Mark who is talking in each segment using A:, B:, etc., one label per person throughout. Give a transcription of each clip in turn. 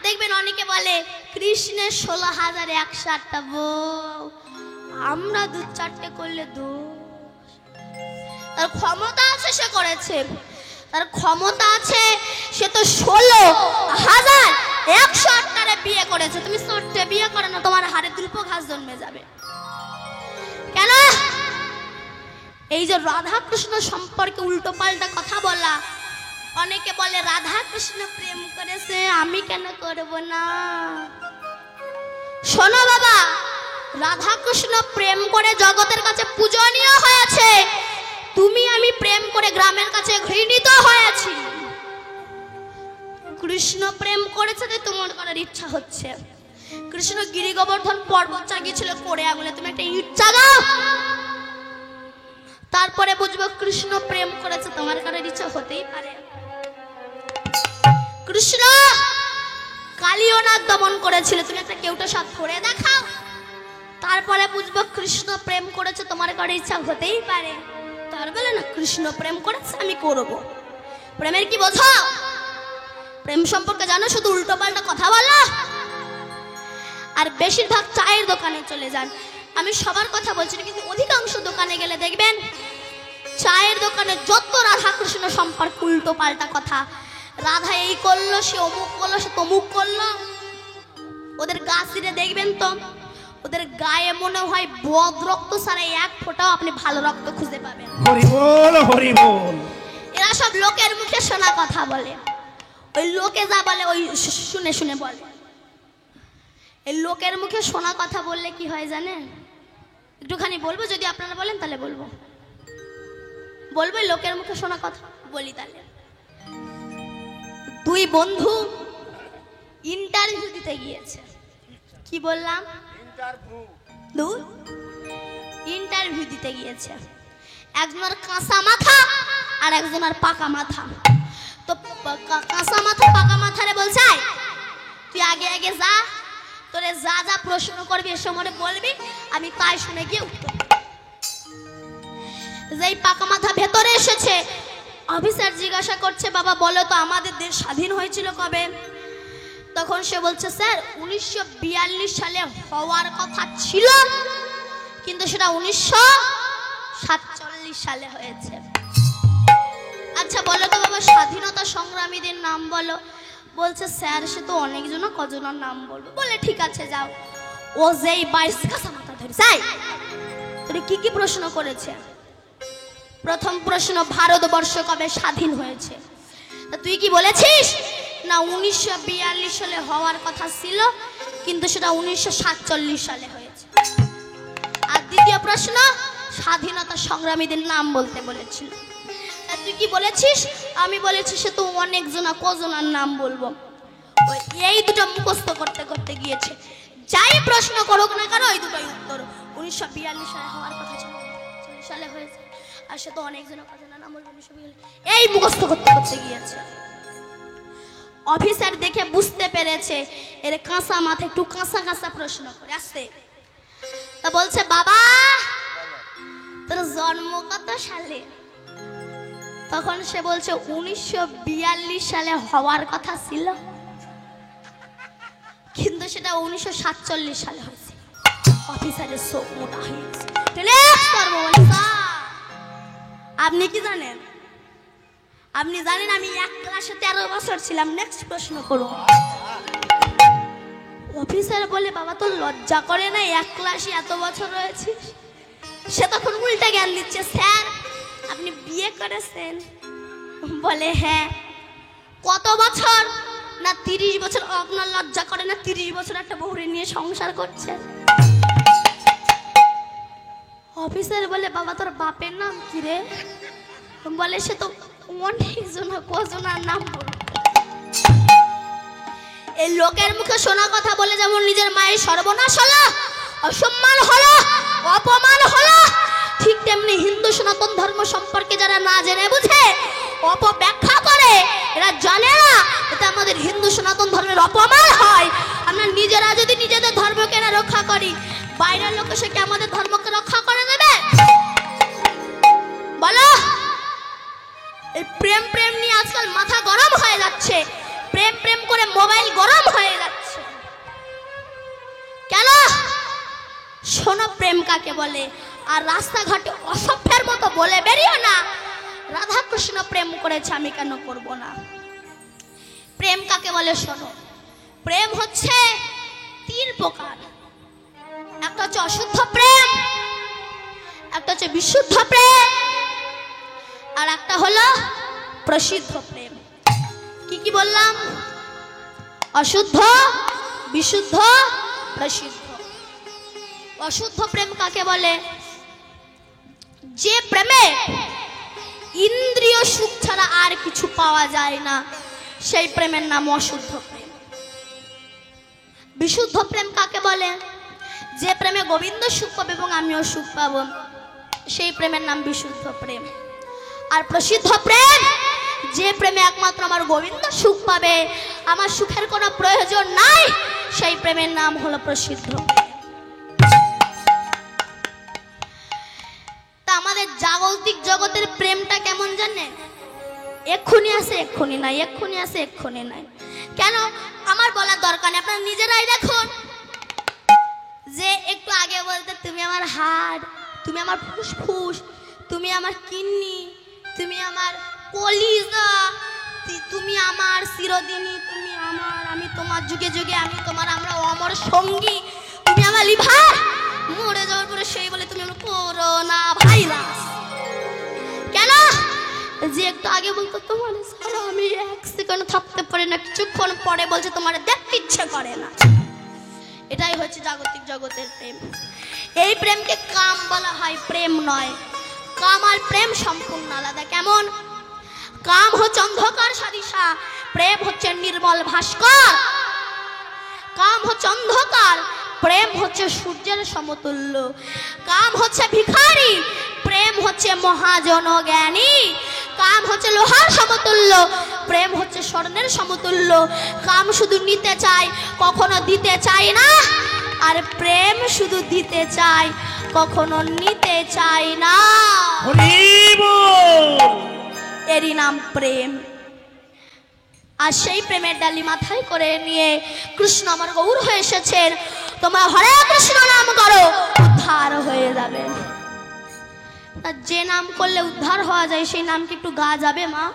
A: দেখবেন অনেকে বলে কৃষ্ণের 16,108টা বউ, আমরা 2-4টে করলে দোষ। তার ক্ষমতা আছে, সে করেছে, তার ক্ষমতা আছে, সে তো 16,108টারে বিয়ে করেছে। তুমি 4টে বিয়ে করে না, তোমার হাড়ে দুল্প ঘাস জন্মে যাবে। কেন? এই যে রাধা কৃষ্ণ সম্পর্কে উল্টো পাল্টা কথা বলা। অনেকে বলে রাধা কৃষ্ণ প্রেম করেছে, আমি কেন করব না? শোনো বাবা, রাধা কৃষ্ণ প্রেম করে জগতের কাছে পূজনীয় হয়েছে, তুমি আমি প্রেম করে গ্রামের কাছে ঘৃণিত হয়েছি। কৃষ্ণ প্রেম করেছে তাই তোমার করার ইচ্ছা হচ্ছে। কৃষ্ণ গিরি গোবর্ধন পর্বত চাগিয়েছিল করে আঙুলে, তুমি একটা ইট চাগাও, তারপরে বুঝবো কৃষ্ণ প্রেম করেছে, তোমার করার ইচ্ছা হতেই পারে। কৃষ্ণ কালিয়নাথ দমন করেছিল, তুমি একটা কেউটা সাপ ধরে দেখাও, তারপরে বুঝবো কৃষ্ণ প্রেম করেছে, তোমার করার ইচ্ছা হতেই পারে। তার বলে না কৃষ্ণ প্রেম করেছে, আমি করব। প্রেমের কি বোঝো? প্রেম সম্পর্কে জানো? শুধু উল্টো পাল্টা কথা বলো। আর বেশিরভাগ চায়ের দোকানে চলে যান, আমি সবার কথা বলছি না, কিন্তু অধিকাংশ দোকানে গেলে দেখবেন চায়ের দোকানে যত রাধা কৃষ্ণ সম্পর্কে উল্টো পাল্টা কথা। রাধা এই করলো, সে অমুক করলো, সে তমুক করলো। ওদের গা ছিঁড়ে দেখবেন তো, ওদের গায়ে মনে হয় বদ রক্ত ছাড়া এক ফোঁটাও আপনি ভালো রক্ত খুঁজে পাবেন।
B: হরি বল, হরি বল।
A: এরা সব লোকের মুখে শোনা কথা বলে, ওই লোকে যা বলে ওই শুনে শুনে বলে। এই লোকের মুখে শোনা কথা বললে কি হয় জানেন? একটুখানি বলবো, যদি আপনারা বলেন তাহলে বলবো। বলবো লোকের মুখে শোনা কথা বলি তাহলে। দুই বন্ধু ইন্টারভিউ দিতে গিয়েছে। কি বললাম? ইন্টারভিউ দিতে গিয়েছে। একজনের কাঁচা মাথা আর একজনের পাকা মাথা। তো কাঁচা মাথা পাকা মাথারে বলছে তুই আগে আগে যা, তোরে যা যা প্রশ্ন করবি এর সময় বলবি, আমি তাই শুনে গিয়ে উত্তর। যেই পাকা মাথা ভেতরে এসেছে, অফিসার জিজ্ঞাসা করছে বাবা বলো তো আমাদের দেশ স্বাধীন হয়েছিল কবে? তখন সে বলছে স্যার 1942 সালে হওয়ার কথা ছিল, কিন্তু সেটা 1947 সালে হয়েছে। আচ্ছা বলো তো বাবা স্বাধীনতা সংগ্রামীদের নাম বলো। বলছে স্যার সে তো অনেকজন, কজনের নাম বলবো। বলে ঠিক আছে যাও। ও যেই 22 কাঁচা মাথা ধরেছে, তুই কি কি প্রশ্ন করেছে? প্রথম প্রশ্ন ভারতবর্ষ কবে স্বাধীন হয়েছে? তা তুই কি বলেছিস? না 1942 সালে হওয়ার কথা ছিল, কিন্তু সেটা 1947 সালে হয়েছে। আর দ্বিতীয় প্রশ্ন স্বাধীনতা সংগ্রামীদের নাম বলতে বলেছিল। তা তুই কি বলেছিস? আমি বলেছি সে তো অনেকজন, কজনের নাম বলবো। এই দুটো মুখস্থ করতে করতে গিয়েছে। যাই প্রশ্ন করুক না কেন ওই দুটোই উত্তর। 1942 সালে হওয়ার কথা ছিল, 1940 সালে হয়েছে, আর সে তো অনেকজন, কজনের নাম বলবো। এই মুখস্থ করতে করতে গিয়েছে। অফিসার দেখে বুঝতে পেরেছে এর কাঁচা মাথা, একটু কাঁচা কাঁচা প্রশ্ন করে আসছে। তা বলছে বাবা তোর জন্ম কত সালে? তখন সে বলছে 1942 সালে হওয়ার কথা ছিল, কিন্তু সেটা 1947 সালে হয়েছে। অফিসারের চোখ মোটা হয়ে গেছে। আপনি কি জানেন? আপনি জানেন আমি এক ক্লাসে 13 বছর ছিলাম। নেক্সট প্রশ্ন করুন। অফিসার বলে বাবা তোর লজ্জা করে না, এক ক্লাসে এত বছর রয়েছিস? সে তখন উল্টা জ্ঞান দিচ্ছে, স্যার আপনি বিয়ে করেছেন? বলে হ্যাঁ। কত বছর? না 30 বছর। আপনার লজ্জা করে না 30 বছর একটা বউরে নিয়ে সংসার করছে? অফিসার বলে বাবা তোর বাপের নাম কি রে? বলে সে তো অনেকজন, কজনের নাম বলবো। এই লোকের মুখে শোনা কথা বলে যেমন নিজের মায়ের সর্বনাশ হলো, অসম্মান হলো, অপমান হলো, ঠিক তেমনি হিন্দু সনাতন ধর্ম সম্পর্কে যারা না জেনে বুঝে অপব্যাখ্যা করে, এরা জানে না এটা আমাদের হিন্দু সনাতন ধর্মের অপমান হয়। আমরা নিজেরা যদি নিজেদের ধর্মকে না রক্ষা করি, বাইরের লোক এসে কি আমাদের ধর্মকে রক্ষা করে দেবে? বলো। এই প্রেম প্রেম নিয়ে আজকাল মাথা গরম হয়ে যাচ্ছে, প্রেম প্রেম করে মোবাইল গরম হয়ে যাচ্ছে। প্রেম কাকে বলে। আর রাস্তাঘাটে অসভ্যের মতো বলে বেরিও না রাধা কৃষ্ণ প্রেম করেছে আমি কেন করব না। প্রেম কাকে বলে শোনো, প্রেম হচ্ছে 3 প্রকার। একটা হচ্ছে অশুদ্ধ প্রেম, একটা হচ্ছে বিশুদ্ধ প্রেম, আর একটা হলো প্রসিদ্ধ প্রেম। কি কি বললাম? অশুদ্ধ, বিশুদ্ধ, প্রসিদ্ধ। অশুদ্ধ প্রেম কাকে বলে? যে প্রেমে ইন্দ্রিয় সুখ ছাড়া আর কিছু পাওয়া যায় না, সেই প্রেমের নাম অশুদ্ধ প্রেম। বিশুদ্ধ প্রেম কাকে বলে? যে প্রেমে গোবিন্দ সুখ পাবে এবং আমিও সুখ পাবো, সেই প্রেমের নাম বিশুদ্ধ প্রেম। আর প্রসিদ্ধ প্রেম, যে প্রেমে একমাত্র আমার গোবিন্দ সুখ পাবে, আমার সুখের কোনো প্রয়োজন নাই, সেই প্রেমের নাম হলো প্রসিদ্ধ প্রেম। তা আমাদের জাগতিক জগতের প্রেমটা কেমন জানেন? এক্ষুনি আসে এক্ষুনি নাই, এক্ষুনি আসে এক্ষুনি নাই। কেন আমার বলার দরকার নেই, আপনারা নিজেরাই দেখুন। যে একটু আগে বলতে তুমি আমার হাড়, তুমি আমার ফুসফুস, তুমি আমার কিডনি, তুমি আমার কলিজা, তুমি আমার চিরদিনই, তুমি আমার, আমি তোমার যুগে যুগে, আমি তোমার, আমরা অমর সঙ্গী, তুমি আমার লিভার, মরে যাওয়ার পরে সেই বলে তুমি আমার করোনা ভাইরাস। কেন? যে একটু আগে বলতো তোমার ছাড়া আমি 1 সেকেন্ড থাকতে পারি না, কিছুক্ষণ পরে বলছে তোমার দেখতে ইচ্ছে করে না। এটাই হচ্ছে জাগতিক জগতের প্রেম। এই প্রেমকে কাম বলা হয়, প্রেম নয়। কাম আর প্রেম সম্পূর্ণ আলাদা। কেমন? কাম হচ্ছে অন্ধকার সাদিশা, প্রেম হচ্ছে নির্মল ভাস্কর। কাম হচ্ছে অন্ধকার, প্রেম হচ্ছে সূর্যের সমতুল্য। কাম হচ্ছে ভিখারি, প্রেম হচ্ছে মহাজন জ্ঞানী। কাম হচ্ছে লোহার সমতুল্য, প্রেম হচ্ছে স্বর্ণের সমতুল্য। কাম শুধু নিতে চায়, কখনো দিতে চায় না, আর প্রেম শুধু দিতে চায়, কখনো নিতে চায় না। এরই নাম প্রেম। আর সেই প্রেমের ডালি মাথায় করে নিয়ে কৃষ্ণ আমার গৌর হয়ে এসেছেন। তোমরা হরে কৃষ্ণ নাম করো, উদ্ধার হয়ে যাবে। যে নাম করলে উদ্ধার হওয়া যায়, সেই নাম কি একটু গাওয়া যাবে মা?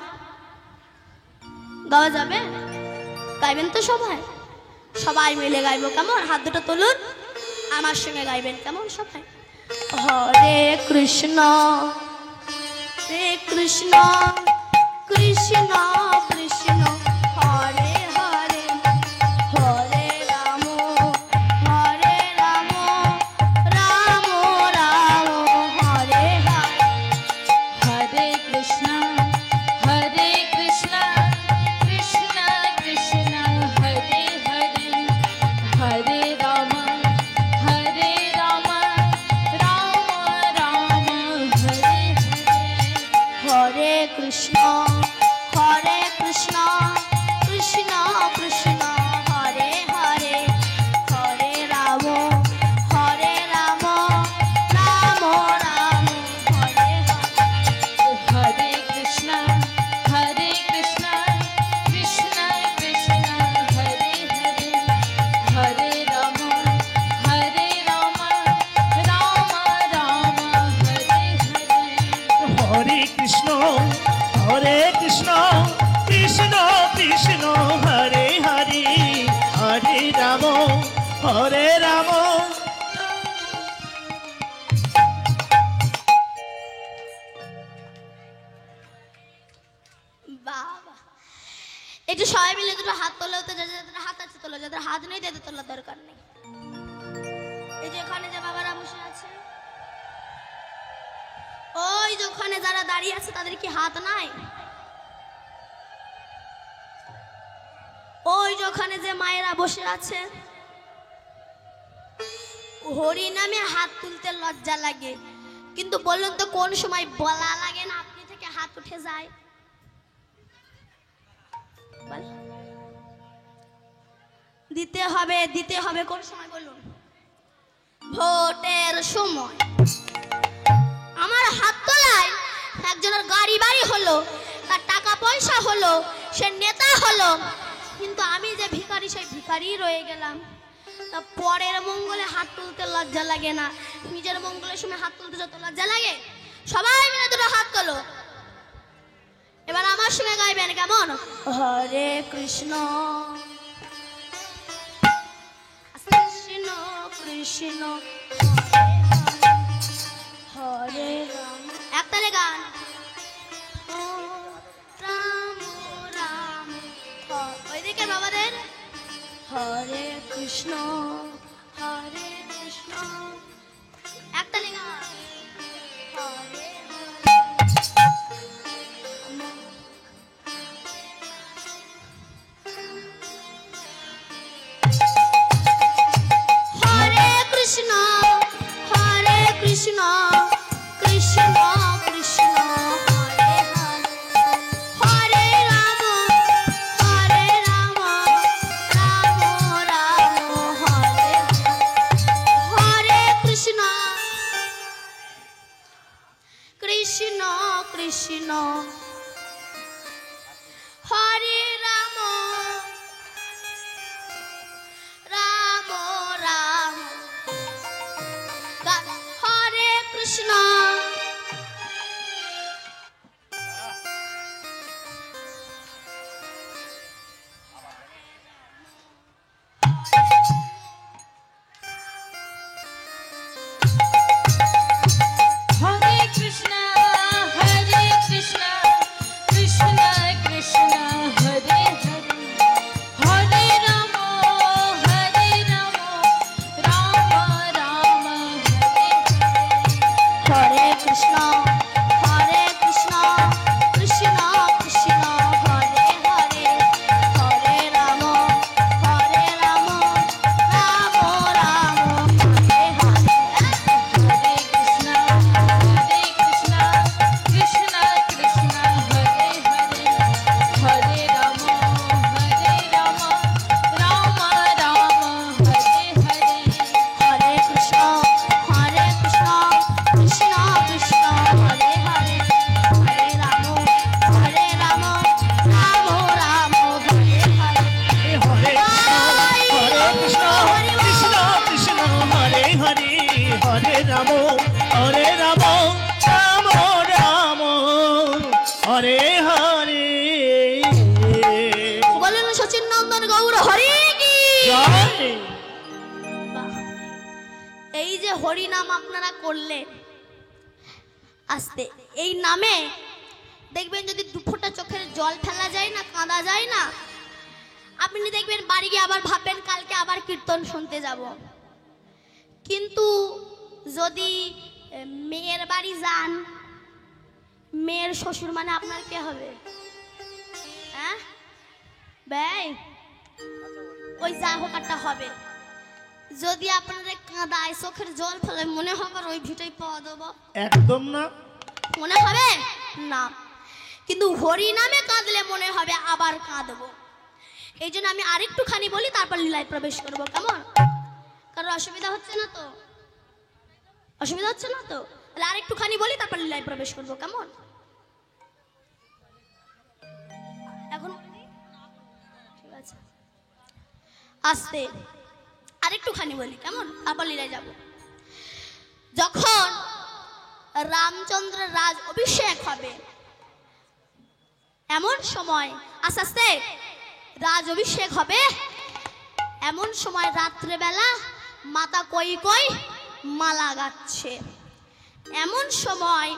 A: গাওয়া যাবে? গাইবেন তো সবাই? সবাই মিলে গাইবো, কেমন? হাত দুটো তুলুন, আমার সঙ্গে গাইবেন, কেমন সবাই? হরে কৃষ্ণ, হরে কৃষ্ণ, কৃষ্ণ কৃষ্ণ হরে হরে, হরে রাম, হরে রাম, রাম রাম হরে হরে।
C: हरे कृष्णा कृष्णा कृष्णा हरे हरे, हरे राम राम राम हरे हरे।
A: हरे कृष्ण कृष्ण कृष्ण हरे हरे, हरे राम राम राम हरे हरे।
C: हरे कृष्णा कृष्णा कृष्णा हरे हरे, हरे राम राम राम हरे हरे।
B: हरे कृष्ण कृष्ण कृष्ण हरे हरे, हरे राम हरे राम।
A: বাবা, একটু সবাই মিলে দুটো হাত তোলো তো, যাদের হাত আছে তোলো, যাদের হাত নেই তাদের তোলার দরকার নেই। এই যে এখানে যে বাবারা বসে আছে, ওই যে ওখানে যারা দাঁড়িয়ে আছে তাদের কি হাত নাই? ওই যে ওখানে যে মায়েরা বসে আছে, হরি নামে হাত তুলতে লজ্জা লাগে, কিন্তু বলুন তো কোন সময় বলা লাগে না আপনি থেকে হাত উঠে যায়? দিতে হবে, দিতে হবে কোন সময় বলুন? ভোটের সময়। আমার হাত তোলায় একজনের গাড়ি বাড়ি হলো, তার টাকা পয়সা হলো, সে নেতা হলো, কিন্তু আমি যে ভিখারি সেই ভিখারি রয়ে গেলাম। তা পরের মঙ্গলে হাত তুলতে লজ্জা লাগে না? নিজের মঙ্গলের সময় হাত তুলতে যত লজ্জা লাগে। সবাই মিলে দুটো হাত তোলো, এবার আমার সঙ্গে গাইবেন, কেমন? হরে কৃষ্ণ কৃষ্ণ কৃষ্ণ হরে রাম। একতালে গান। ও রাম রাম, ওইদিকে বাবাদের হরে কৃষ্ণ একতালে গান। হরে হরে কৃষ্ণ কৃষ্ণ কৃষ্ণ কৃষ্ণ হরে হরে, হরে রাম রাম রাম হরে হরে কৃষ্ণ কৃষ্ণ কৃষ্ণ হরে রাম রাম রাম হরে কৃষ্ণ।
C: হরে কৃষ্ণ কৃষ্ণ কৃষ্ণ হরে হরে, হরে রাম রাম রাম হরে
A: হরে কৃষ্ণ কৃষ্ণ কৃষ্ণ হরে হরে, হরে রাম রাম রাম হরে হরে।
C: হরে কৃষ্ণ কৃষ্ণ কৃষ্ণ হরে হরে, হরে রাম রাম রাম হরে হরে।
A: হরে কৃষ্ণ কৃষ্ণ কৃষ্ণ হরে হরে, হরে রাম রাম রাম হরে হরে।
B: এ হরে কৃষ্ণ কৃষ্ণ কৃষ্ণ হরে হরে, হরে রাম রাম রাম হরে হরে।
A: বলেন সচিন নন্দন গৌর হরি কি
B: জয়।
A: বাহ। এই যে হরি নাম আপনারা করলেন আস্তে, এই নামে দেখবেন যদি দুফোঁটা চোখের জল ফেলা যায় না, কাঁদা যায় না, আপনি দেখবেন বাড়ি গিয়ে আবার ভাববেন কালকে আবার কীর্তন শুনতে যাব। কিন্তু যদি মেয়ের বাড়ি যান, মেয়ের শ্বশুর মানে আপনার কে হবে? হ্যাঁ ব্যয়, ওই যা হোক একটা হবে। যদি আপনাদের কাঁদায় চোখের জল ফেলে, মনে হবে ওই ভিটাই পাওয়া দেবো?
B: একদম না।
A: মনে হবে না। কিন্তু হরি নামে কাঁদলে মনে হবে আবার কাঁদবো। এই জন্য আমি আরেকটুখানি বলি, তারপর লীলায় প্রবেশ করবো, কেমন? কারণ অসুবিধা হচ্ছে না তো? অসুবিধা হচ্ছে না তো? তাহলে আরেকটুখানি বলি, তারপর লীলায় প্রবেশ করবো, কেমন? এখন ঠিক আছে, আস্তে আরেকটুখানি বলি, কেমন? তারপর লীলায় যাব। যখন রামচন্দ্রের রাজ অভিষেক হবে, এমন সময় আস্তে আস্তে রাজ অভিষেক হবে, এমন সময় রাত্রেবেলা মাতা কৈকেয়ী মালা গাচ্ছে। এমন সময়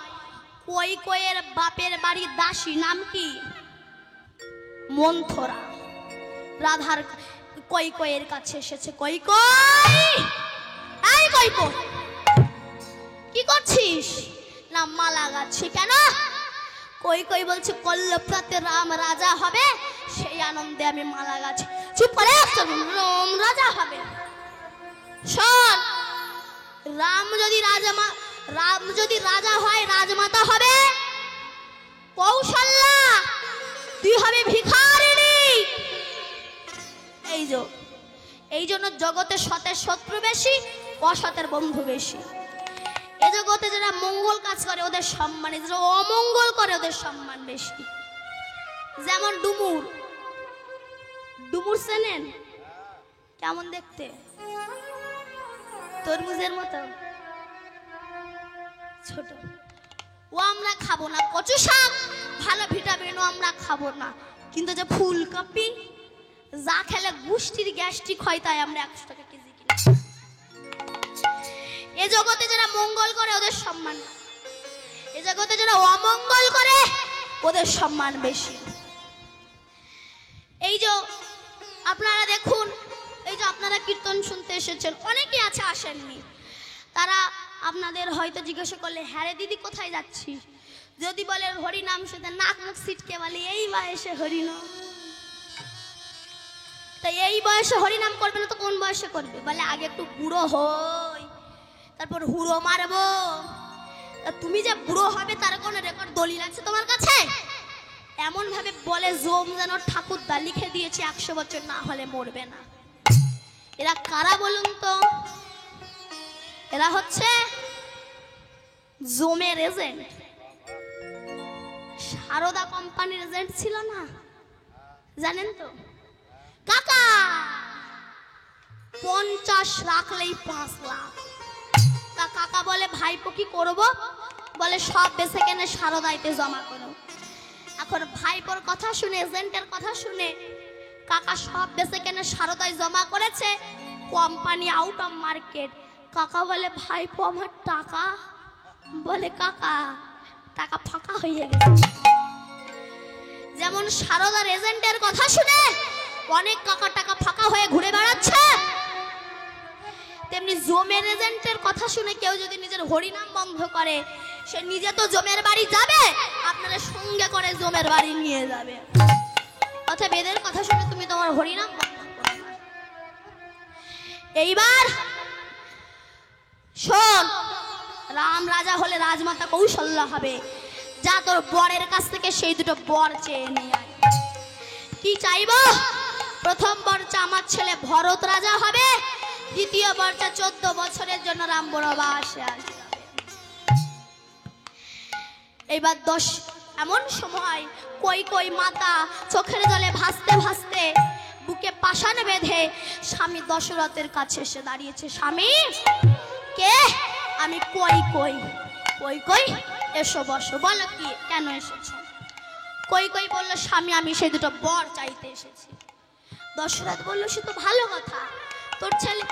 A: কৈকেয়ীর বাপের বাড়ির দাসী, নাম কি? মন্থরা, রাধার কৈকেয়ীর কাছে এসেছে। কৈকেয়ী, এই কৈকেয়ী কি করছিস? না মালা গাচ্ছি। কেন? কৈকেয়ী বলছে কল্লপ্রাতে রাম রাজা হবে, সেই আনন্দে আমি মালা গাছি। চুপ করে, রাম রাজা হবে। শোন, রাম যদি রাজা হয়, রাজমাতা হবে কৌশল্যা, তুই হবে ভিখারিণী। এই জন্য জগতে সতের শত্রু বেশি, অসতের বন্ধু বেশি। এ জগতে যারা মঙ্গল কাজ করে ওদের সম্মান, যারা অমঙ্গল করে ওদের সম্মান বেশি। যেমন ডুমুর চেনেন? কেমন দেখতে? তরমুজের মতো ছোট। ও আমরা খাবো না। কচু শাক ভালো ভিটামিনও আমরা খাবো না, কিন্তু যে ফুলকপি যা খেলে গুষ্টির গ্যাস্ট্রিক হয় তাই আমরা 100 টাকা কেজি কিনি। এ জগতে যারা মঙ্গল করে ওদের সম্মান, এ জগতে যারা অমঙ্গল করে ওদের সম্মান বেশি। এই যে আপনারা দেখুন, এই যে আপনারা কীর্তন শুনতে এসেছেন, অনেকেই আছে আসেননি, তারা আপনাদের হয়তো জিজ্ঞাসা করলে, হ্যাঁ রে দিদি কোথায় যাচ্ছি, যদি বলে হরি নাম শুনতে নাক মুখ ছিটকে বলে এই বয়সে হরিনাম। তাই এই বয়সে হরিনাম করবে না তো কোন বয়সে করবে? বলে আগে একটু বুড়ো হই, তারপর হুড়ো মারবো। তা তুমি যে বুড়ো হবে তার কোনো রেকর্ড দলিল আছে তোমার কাছে? এমন ভাবে বলে জম যেন ঠাকুরদা লিখে দিয়েছে 100 বছর না হলে মরবে না। এরা কারা বলুন তো? এরা হচ্ছে জমের এজেন্ট। সারদা কোম্পানির এজেন্ট ছিল না, জানেন তো? কাকা 50 রাখলেই 5 লাখ। তা কাকা বলে ভাইপো কি করবো? বলে সব বেচে কেনে সারদাইতে জমা করো। এখন ভাইপোর কথা শুনে, এজেন্টের কথা শুনে কাকা সব বেচে কেনে সারদায় জমা করেছে, কোম্পানি আউট অফ মার্কেট। কাকা বলে ভাইপো আমার টাকা? বলে কাকা টাকা ফাঁকা হয়ে গেছে। যেমন সারদার এজেন্টের কথা শুনে অনেক কাকা টাকা ফাঁকা হয়ে ঘুরে বেড়াচ্ছে, তেমনি জমের এজেন্টের কথা শুনে কেউ যদি নিজের হরিনাম বন্ধ করে, সে নিজে তো জমের বাড়ি যাবে, আপনারা সঙ্গে করে জমের বাড়ি নিয়ে যাবে। অথবা বেদের কথা শুনে তুমি তোমার হরিনাম বন্ধ করো না। এইবার শোন, রাম রাজা হলে রাজমাতা কৌশল্যা হবে। যা তোর বরের কাছ থেকে সেই দুটো বর চেয়ে নিয়ে আয়। কি চাইবো? প্রথম বরটা আমার ছেলে ভরত রাজা হবে, দ্বিতীয় বরটা 14 বছরের জন্য রাম বনবাসে আসবে। এইবার এমন সময় কই কই মাতা চোখের জলে ভাসতে ভাসতে বুকে পাষাণ বেঁধে স্বামী দশরথের কাছে এসে দাঁড়িয়েছে। স্বামী কে? আমি কই কই। কই কই এসো বসো। বলো কি, কেন এসেছো? কই কই বলল, স্বামী আমি সেই দুটো বর চাইতে এসেছি। দশরথ বলল, সে তো ভালো কথা, তোর ছেলে।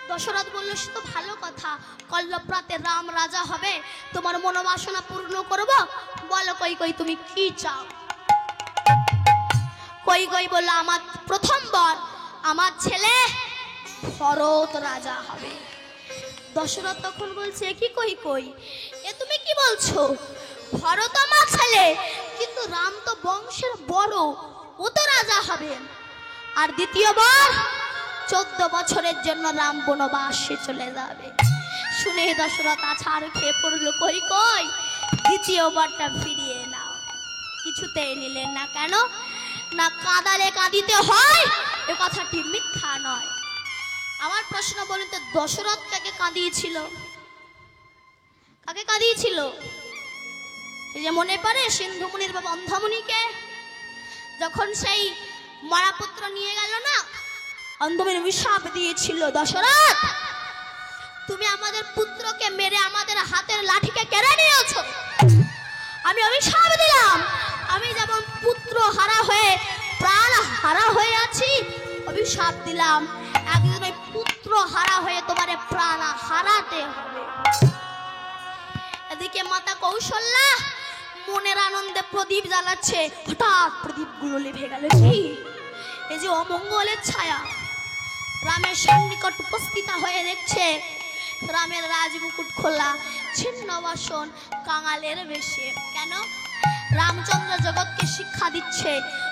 A: দশরথ বলল, সে তো ভালো কথা, কল্লপ্রাতে রাম রাজা হবে, তোমার মনোবাসনা পূর্ণ করব। বলো কই কই তুমি কি চাও? কই কই বলল, আমার প্রথম বর আমার ছেলে ভরত রাজা হবে। দশরথ তখন বলছে, কি কই কই, এ তুমি কি বলছো? ভরত আমার ছেলে, কিন্তু রাম তো বংশের বড়, ও তো রাজা হবে। আর দ্বিতীয়বার 14 বছরের জন্য রাম বনবাসে চলে যাবে। শুনে দশরথ আছাড় খেয়ে পড়লো, কই কই দ্বিতীয়বারটা ফিরিয়ে নাও। কিছুতেই নিলেন না। কেন না? কাঁদালে কাঁদিতে হয়, এ কথাটি মিথ্যা নয়। আমার প্রশ্ন বলুন তো, দশরথ কাকে কাঁদিয়েছিল? কাকে কাঁদিয়েছিল? এই যে মনে পড়ে সিন্ধুমুনির বাবা অন্ধমুনিকে, যখন সেই মরাপুত্র নিয়ে গেল না, অন্ধমুনি অভিশাপ দিয়েছিল, দশরথ তুমি আমাদের পুত্রকে মেরে আমাদের হাতের লাঠিকে কেড়ে নিয়েছো। আমি অভিশাপ দিলাম, আমি যেমন পুত্র হারা হয়ে প্রাণ হারা হয়ে আছি, অভিশাপ দিলাম একদিন ওই পুত্র হারা হয়ে তোমারে প্রাণ হারাতে হবে। এদিকে মাতা কৌশল্যা মনের আনন্দে প্রদীপ জ্বালাচ্ছে, হঠাৎ প্রদীপগুলো লিভে গেল। কি এই যে অমঙ্গলের ছায়া! রামের সন্নিকট উপস্থিত হয়ে দেখছে রামের রাজমুকুট খোলা, ছিন্ন বাসন, কাঙালের বেশে। কেন? রামচন্দ্র জগৎকে শিক্ষা দিচ্ছে,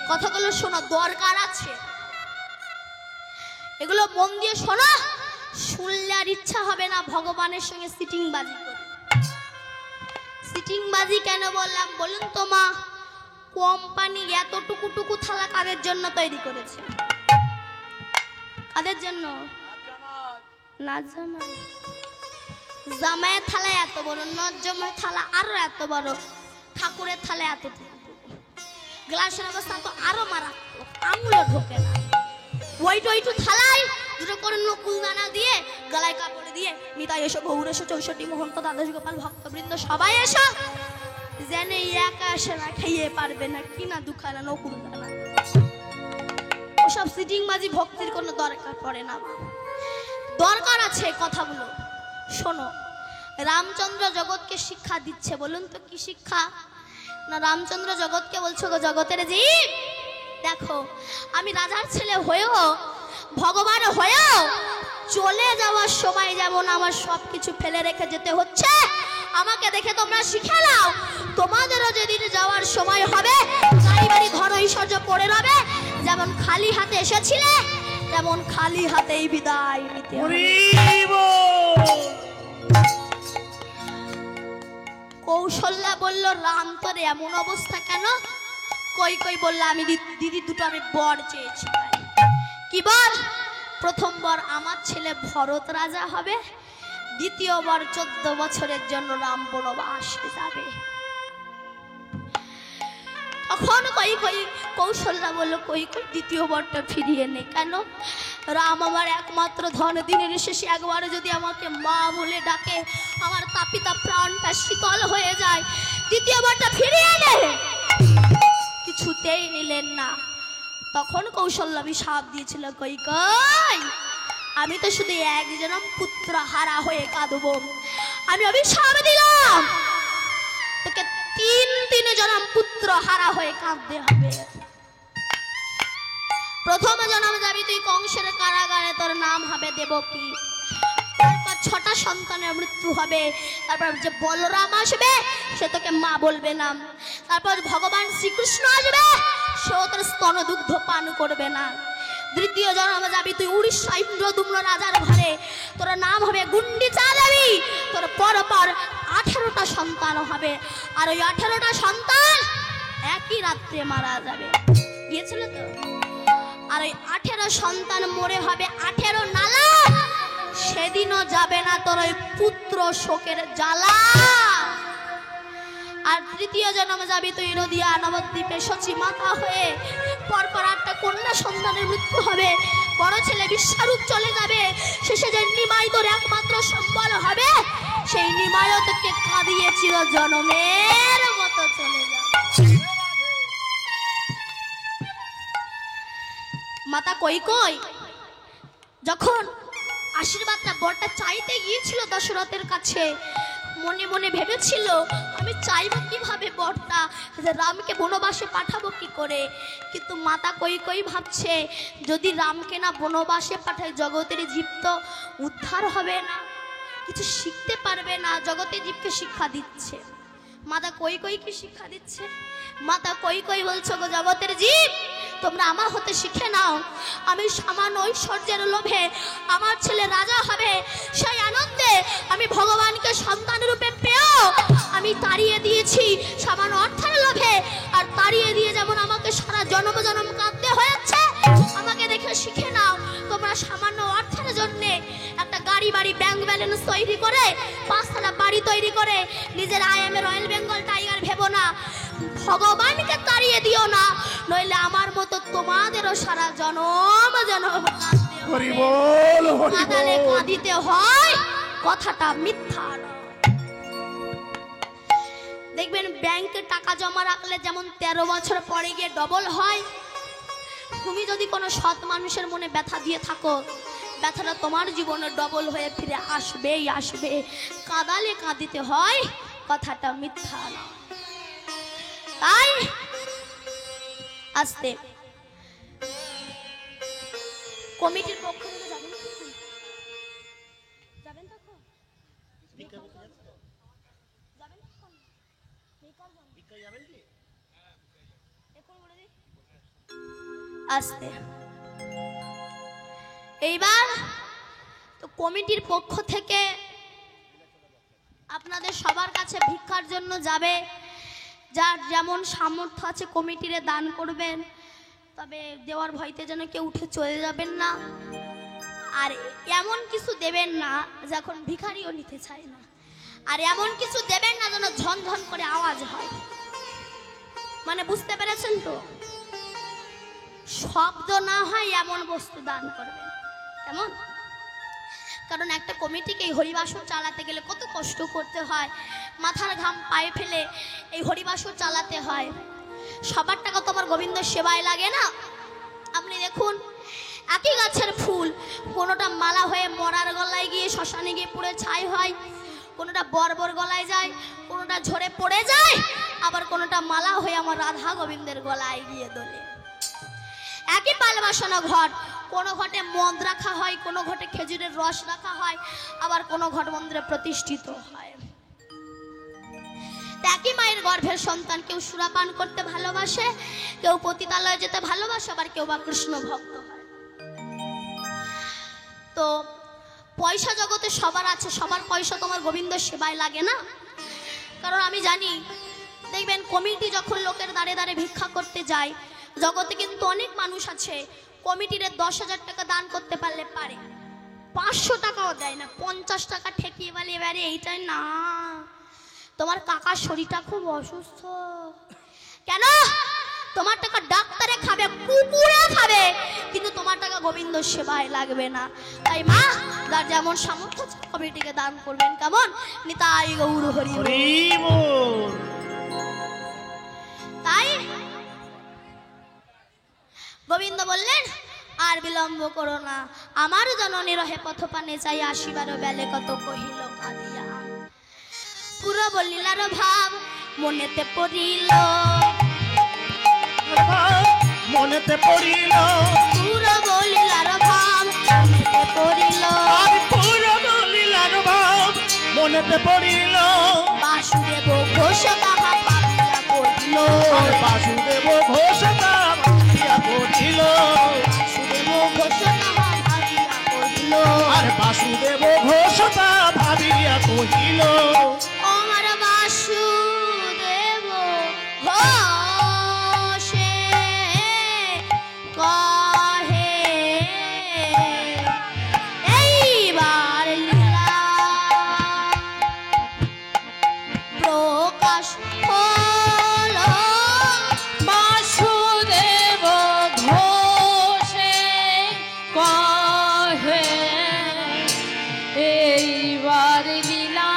A: কথাগুলো শোনো, দরকার আছে, এগুলো মন দিয়ে শোনো। শুনলে আর ইচ্ছা হবে না ভগবানের সঙ্গে সিটিং বাজি করে। সিটিং বাজি কেন বললাম বলুন তো মা? কোম্পানি এতটুকু টুকু থালা কাদের জন্য তৈরি করেছে? কাদের জন্য? না জানো? জামাইয়ের থালা এত বড়, নজ্জমের থালা আরো এত বড়, ঠাকুরের থালা এতটুকু, গ্লাসের অবস্থা তো আরো মারাত্মক, আঙুলও ঢোকে না। ওইটু থালাই দুটো করে নকুল দানা দিয়ে গলায় কাপড় দিয়ে নিতাই এসো, গৌর এসো, 64 মহন্ত, দ্বাদশ গোপাল, ভক্তবৃন্দ সবাই এসো। জেনে একা এসে না খাইয়ে পারবে না কিনা দুখানা নকুল দানা। ওসব সিটিং বাজি ভক্তির কোনো দরকার পড়ে না, দরকার আছে কথাগুলো শোনো। রামচন্দ্র জগৎকে শিক্ষা দিচ্ছে, বলুন তো কি শিক্ষা? না রামচন্দ্র জগৎকে বলছো, গো জগতের জীব দেখো, আমি রাজার ছেলে হয়েও, ভগবান হয়েও চলে যাওয়ার সময় যেমন আমার সবকিছু ফেলে রেখে যেতে হচ্ছে, আমাকে দেখে তোমরা শিখে নাও, তোমাদেরও যেদিন যাওয়ার সময় হবে গাড়ি বাড়ি ধন ঐশ্বর্য পড়ে রবে, যেমন খালি হাতে এসেছিলে তেমন খালি হাতেই বিদায় নিতে হবে।
B: হরি বল।
A: কৌশল্যা বলল, রাম তোর এমন অবস্থা কেন? কই বলল, আমি দিদি দুটো আমি বর চেয়েছি। কি বর? প্রথম বর আমার ছেলে ভরত রাজা হবে, দ্বিতীয় বর 14 বছরের জন্য রাম বনবাসে যাবে। তখন কৌশল্যা বলল, দ্বিতীয় বরটা ফিরিয়ে নে কেন? রাম আমার একমাত্র ধন, দিনের শেষে একবার যদি আমাকে মা বলে ডাকে আমার তাপিতা প্রাণটা শীতল হয়ে যায়, দ্বিতীয় বরটা ফিরিয়ে নে। কিছুতেই নিলেন না। তখন কৌশল্যা সাপ দিয়েছিল, কই আমি তো শুধু একজন পুত্র হারা হয়ে কাঁদবো, আমি অভিশাপ দিলাম তোকে 3 জনম পুত্র হারা হয়ে কাঁদতে হবে। প্রথম জন্ম যাবি তুই কংসের কারাগারে, তোর নাম হবে দেবকী। তারপর 6টা সন্তানের মৃত্যু হবে, তারপর যে বলরাম আসবে সে তোকে মা বলবে না, তারপর ভগবান শ্রীকৃষ্ণ আসবে সেও তোর স্তন দুগ্ধ পান করবে না। দ্বিতীয় জন্ম যাবি তুই উড়িষ্যা ইন্দ্রদুম্ন রাজার ঘরে, তোর নাম হবে গুন্ডিচা দেবী। তোর পর 18টা সন্তান হবে, আর ওই 18টা সন্তান একই রাত্রে মারা যাবে। গিয়েছিল তো? আর ওই 18 সন্তান মরে হবে 18 নালা, সেদিনও যাবে না তোর ওই পুত্র শোকের জ্বালা। আর তৃতীয় জন্ম যাবি তুই নদিয়া নবদ্বীপে সচি মাতা হয়ে, পরপর 8টা কন্যা সন্তানের মৃত্যু হবে, বড় ছেলে বিশ্বারূপ চলে যাবে, শেষে যে নিমাই তোর একমাত্র সম্বল হবে, সেই নিমাইও তোকে কাঁদিয়েছিল জনমের মতো চলে যাবে। মাতা কই যখন আশীর্বাদটা বরটা চাইতে গিয়েছিল দশরথের কাছে, মনে মনে ভেবেছিল আমি চাইবো কিভাবে বরটা, যে রামকে বনবাসে পাঠাবো কি করে। কিন্তু মাতা কই ভাবছে, যদি রামকে না বনবাসে পাঠায় জগতের জীব তো উদ্ধার হবে না, কিছু শিখতে পারবে না। জগতের জীবকে শিক্ষা দিচ্ছে মাতা কই কি শিক্ষা দিচ্ছে? মাতা কই বলছো, গো জগতের জীব তোমরা আমার হতে শিখে নাও। আমি সামান্য ঐশ্বর্যের লোভে আমার ছেলে রাজা হবে, সেই আনন্দে আমি ভগবানকে সন্তান রূপে পেয়েও আমি তাড়িয়ে দিয়েছি সামান্য অর্থের লোভে। আর তাড়িয়ে দিয়ে যেমন আমাকে সারা জন্ম কাঁদতে হয়েছে, আমাকে দেখে শিখে নাও তোমরা সামান্য অর্থের জন্যে একটা গাড়ি বাড়ি ব্যাংক ব্যালেন্স তৈরি করে 5তলা বাড়ি তৈরি করে নিজের আইএমএ রয়্যাল বেঙ্গল টাইগার ভেবো না। ভগবানকে তাড়িয়ে দিও না, নইলে আমার মতো তোমাদেরও সারা জনম
B: হরি বল, হরি
A: কাঁদালে
B: বল।
A: কাঁদিতে হয়, কথাটা মিথ্যা নয়। দেখবেন ব্যাংকে টাকা জমা রাখলে যেমন 13 বছর পরে গিয়ে ডবল হয়, তুমি যদি কোনো সৎ মানুষের মনে ব্যথা দিয়ে থাকো, ব্যথাটা তোমার জীবনে ডবল হয়ে ফিরে আসবে। কাঁদালে কাঁদিতে হয়, কথাটা মিথ্যা নয়। তাই আসতে কমিটির পক্ষ থেকে যাবেন তখন আসতে এইবার তো কমিটির পক্ষ থেকে আপনাদের সবার কাছে ভিক্ষার জন্য যাবে। যার যেমন সামর্থ্য আছে কমিটিরে দান করবেন, তবে দেওয়ার ভয়তে যেন কেউ উঠে চলে যাবেন না। আর এমন কিছু দেবেন না যখন ভিখারিও নিতে চায় না, আর এমন কিছু দেবেন না যেন ঝনঝন করে আওয়াজ হয়। মানে বুঝতে পেরেছেন তো? শব্দ না হয় এমন বস্তু দান করবেন। কেমন? কারণ একটা কমিটিকে এই হরিবাসর চালাতে গেলে কত কষ্ট করতে হয়, মাথার ঘাম পায়ে ফেলে এই হরিবাসর চালাতে হয়। সবার টাকা তো আমার গোবিন্দ সেবায় লাগে না। আপনি দেখুন, একই গাছের ফুল, কোনোটা মালা হয়ে মরার গলায় গিয়ে শ্মশানে গিয়ে পুড়ে ছাই হয়, কোনোটা বর্বর গলায় যায়, কোনোটা ঝরে পড়ে যায়, আবার কোনোটা মালা হয়ে আমার রাধা গোবিন্দের গলায় গিয়ে দোলে। একই পাল বাসানো ঘট, কোনো ঘটে মদ রাখা হয়, কোনো ঘটে খেজুরের রস রাখা হয়, আবার কোনো ঘট মন্দিরে প্রতিষ্ঠিত হয়। একই মায়ের গর্ভের সন্তান, কেউ সুরাপান করতে ভালোবাসে, কেউ পতিতালয়ে যেতে ভালোবাসে, আবার কেউ বা কৃষ্ণ ভক্ত হয়। তো পয়সা জগতে সবার আছে, সবার পয়সা তোমার গোবিন্দ সেবায় লাগে না। কারণ আমি জানি, দেখবেন কমিটি যখন লোকের দাঁড়ে দাঁড়ে ভিক্ষা করতে যায়, জগতে কিন্তু অনেক মানুষ আছে কমিটির 10,000 টাকা দান করতে পারলে পারে, 500 টাকাও দেয় না, 50 টাকা ঠেকিয়ে বলে এবারে এইটাই না, তোমার কাকার শরীরটা খুব অসুস্থ। কেন? তোমার টাকা ডাক্তারে খাবে, কুকুরে খাবে, কিন্তু তোমার টাকা গোবিন্দ সেবায় লাগবে না। তাই মা, যার যেমন সামর্থ্য কমিটিকে দান করবেন। কেমন? নিতাই গৌর হরি বল।
B: হরি বল।
A: তাই গোবিন্দ বললেন, আর বিলম্ব করো না, আমার জননী রহে পথ পানে চাই, আসিবার বেলে কত কহিল কাঁদিয়া। পুরো বলিলার ভাব মনেতে পড়িল,
B: মনেতে পড়িল,
A: পুরো বলিলার ভাব মনেতে পড়িল,
B: আর পুরো বলিলার ভাব মনেতে পড়িল,
A: বাসুদেব ঘোষ তাহা ভাবিয়া পড়িল,
B: আর বাসুদেব ঘোষ তাহা ভাবিয়া পড়িল,
A: বাসুদেব ঘোষ তাহা ভাবিয়া পড়িল,
B: আর বাসুদেব ঘোষ তাহা ভাবিয়া কহিল,
A: আমার বাসুদেব ঘোষে কহে এইবার লীলা প্রকাশ হলো,
C: বাসুদেব ঘোষে কহে এইবার লীলা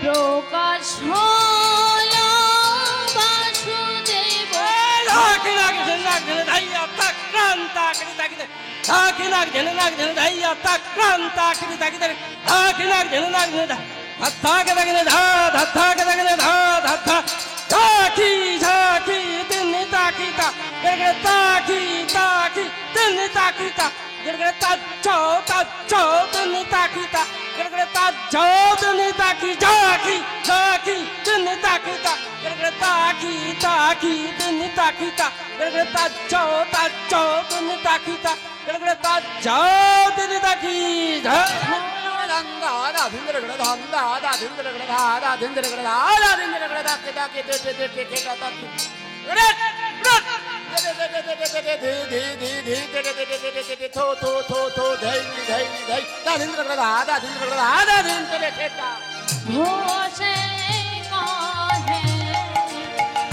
C: প্রকাশ হলো, বাসুদেব ঘোষে কহে এইবার লীলা প্রকাশ হলো,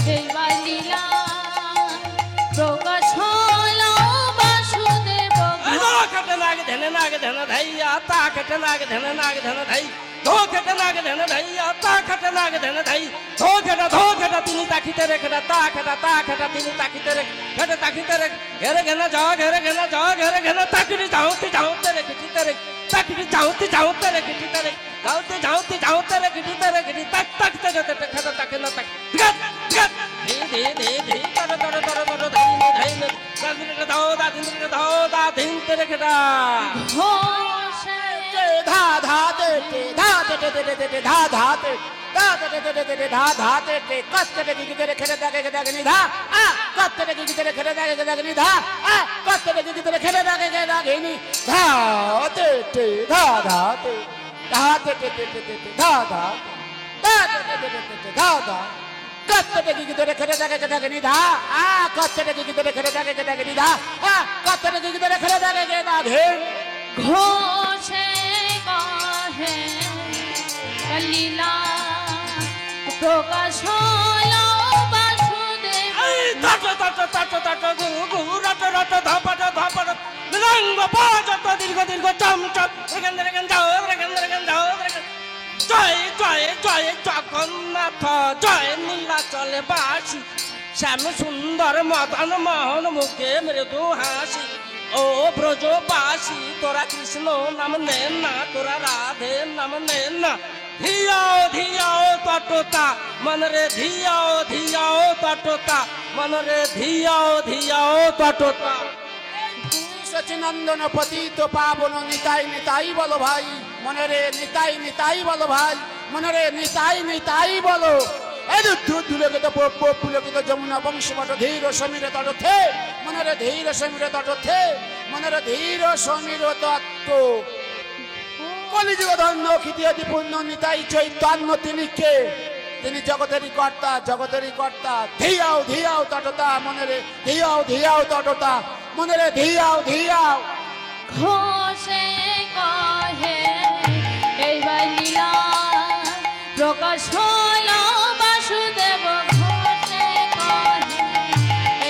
C: বাসুদেব
D: তিনি তাকিতে রেখে তিনি তাকিতে রেখে ঘেরে ঘেনা যাও ঘেরে ঘেনা যাও ঘেরে ঘেনা তাকিনি যাওতে যাওতে রেখেছি তারে তাকিনি যাওতে যাওতে রেখেছি তারে যাওতে যাওতে যাওতে রেখেছি তারে গেনি তাক তাকতে যেতে খেতে তাকে না তাক ধে ধে ধে ধে তর তর তর তর ধাইনে ধাইনে দাদিনে দাও দাদিনে দাও দাদিনে রেখে দা
C: ঘোষে
D: ধা ধা দে ধা দে দে দে দে দে ধা ধা দে ধা দে দে দে দে ধা ধা দে কষ্ট রে দিকে রে খেলে দাগে দাগে নি ধা আ কষ্ট রে দিকে রে খেলে দাগে দাগে নি ধা আ কষ্ট রে দিকে রে খেলে দাগে দাগে নি ধা দে দে ধা ধা দে ধা দে দে দে দে ধা ধা ধা দে দে দে দে ধা ধা কষ্ট রে দিকে রে খেলে দাগে দাগে নি ধা আ কষ্ট রে দিকে রে খেলে দাগে দাগে নি ধা আ কষ্ট রে দিকে রে খেলে দাগে দাগে
C: ঘোষে কহে লীলা প্রকাশ হলো, বাসুদেব
B: তাট তাট তাট গুরু গুরু রট রট ধপট ধপট মৃদঙ্গ পাজত দীর্ঘ দীর্ঘ চম চম রেগেন রেগেন যাও রেগেন রেগেন যাও রেগেন জয় জয় জয় জগন্নাথ জয় নীলাচলে বাসী শ্যাম সুন্দর মদন মোহন মুখে মৃদু হাসি ও ব্রজবাসী তোরা কৃষ্ণ নাম নে না তোরা রাধে নাম নে না ধিয়াও ধিয়াও তটতা মনরে ধিয়াও ধিয়াও তটতা মনরে ধিয়াও ধিয়াও তটতা
D: সচিনন্দন পতিত পাবন নিতাই নিতাই বলো ভাই মনরে নিতাই নিতাই বলো ভাই মনরে নিতাই নিতাই বলো এই দুলকিত পুলকিত যমুনা বংশবট ধীর সমীর তটথে মনরে ধীর সমীর তটথে মনরে ধীর সমীর তত্ত্ব কলিযুগ ধন্য খিদিয়তি পূর্ণ নিতাই চৈতন্য তিনি কে তিনি জগতেরই কর্তা ধিয়াও ধিয়াও তটতা মনরে ধিয়াও ধিয়াও তটতা মনরে ধিয়াও ধিয়াও
C: ঘোষে কহে এইবার লীলা প্রকাশ হল বাসুদেব ঘোষে কহে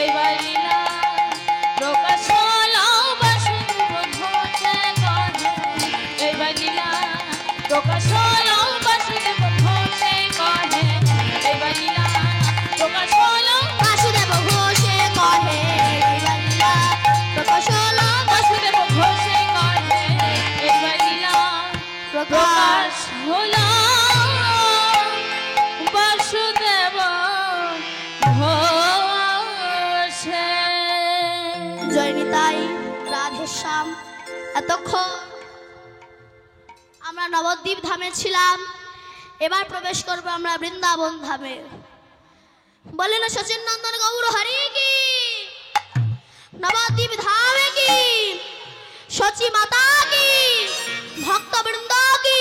C: এইবার লীলা প্রকাশ হল বাসুদেব ঘোষে কহে এইবার লীলা প্রকাশ হল বাসুদেব ঘোষে কহে এইবার লীলা প্রকাশ হল
A: বাসুদেব ঘোষে কহে এইবার লীলা প্রকাশ হলো
C: বাসুদেব ঘোষে কহে এইবার লীলা প্রকাশ হলো বাসুদেব ঘোষে।
A: জয় নিতাই রাধেশ্যাম। এতক্ষণ আমরা নবদ্বীপ ধামে ছিলাম, এবার প্রবেশ করবো আমরা বৃন্দাবন ধামে। বলেন সচিন নন্দন গৌর হরি কি, নবদ্বীপ ধামে কি, সচি মাতা কি, ভক্ত বৃন্দ কি,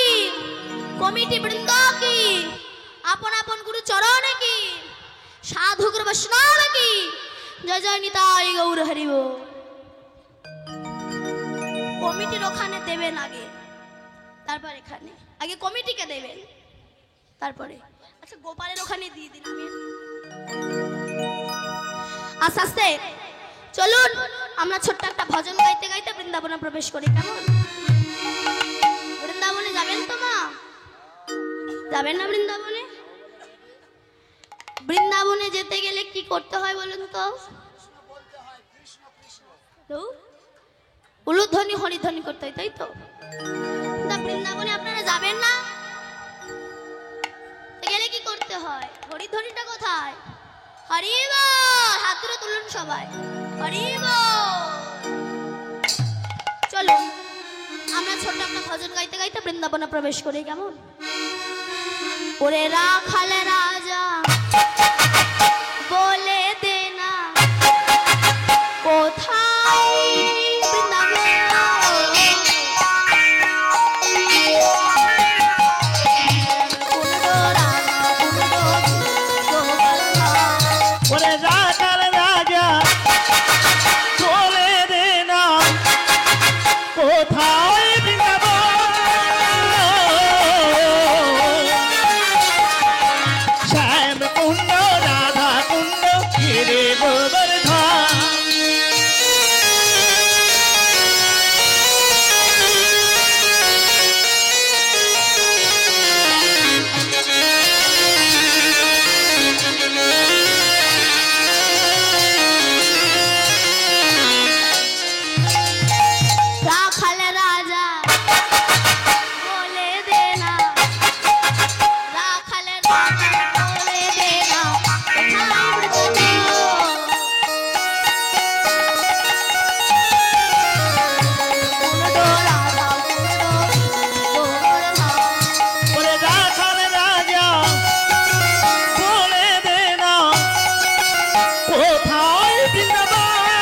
A: কমিটি বৃন্দ কি, আপন আপন গুরু চরণ কি, সাধু গুরু বৈষ্ণব কি। জয় জয় নিতাই গৌর হরি বল। কমিটির ওখানে দেবেন আগে, তারপর এখানে আগে কমিটিকে দেবেন, তারপরে আচ্ছা গোপালের ওখানে দিয়ে দিন। আমি আস্তে আস্তে চলুন আমরা ছোট্ট একটা ভজন গাইতে গাইতে বৃন্দাবনে প্রবেশ করি, কেমন? বৃন্দাবনে যাবেন তো মা? যাবেন না বৃন্দাবনে? বৃন্দাবনে যেতে গেলে কি করতে হয় বলুন তো? উলুধ্বনি হরিধ্বনি করতে হয়, তাই তো? তা বৃন্দাবনে আপনারা যাবেন না, গেলে কি করতে হয়? হরিধ্বনিটা কোথায়? হরি বল, হাত ধরে তুলুন সবাই, হরি বল। চলো আমরা ছোট্ট একটা ভজন গাইতে গাইতে বৃন্দাবনে প্রবেশ করি, কেমন? ওরে রাখালে রাজা বলে দে না কোথায় বৃন্দাবন।
B: ওরে রাজার রাজা বলে দে না কোথায় বৃন্দাবন, শ্যাম কুণ্ড রাধা কুণ্ড ঘিরে গোবর্ধন।
A: রাখাল রাজা বলে দে না, রাখাল রাজা বলে দে না কোথায় বৃন্দাবন। কুণ্ড রাধা কুণ্ড গোবর্ধন।
B: ওরে রাখাল রাজা বলে দে না কোথায় বৃন্দাবন,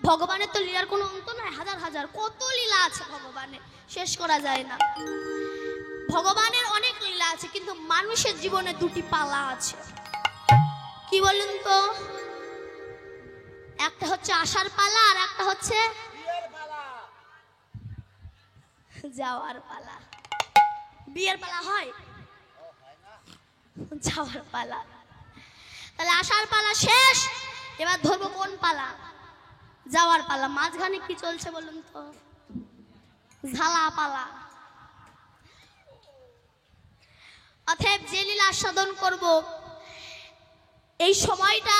A: ভগবানের তো লীলার কোনো অন্ত নয়, হাজার হাজার কত লীলা আছে ভগবানের, শেষ করা যায় না। ভগবানের অনেক লীলা আছে, কিন্তু মানুষের জীবনে দুটি পালা আছে। কি বলুন তো? একটা হচ্ছে আসার পালা, আর একটা হচ্ছে যাওয়ার পালা। বিয়ের পালা হয়, যাওয়ার পালা। তাহলে আসার পালা শেষ, এবার ধরবো কোন পালা? যাওয়ার পালা। মাঝখানে কি চলছে বলুন তো? ঝালা পালা। অতএব যে লীলা আস্বাদন করব, এই সময়টা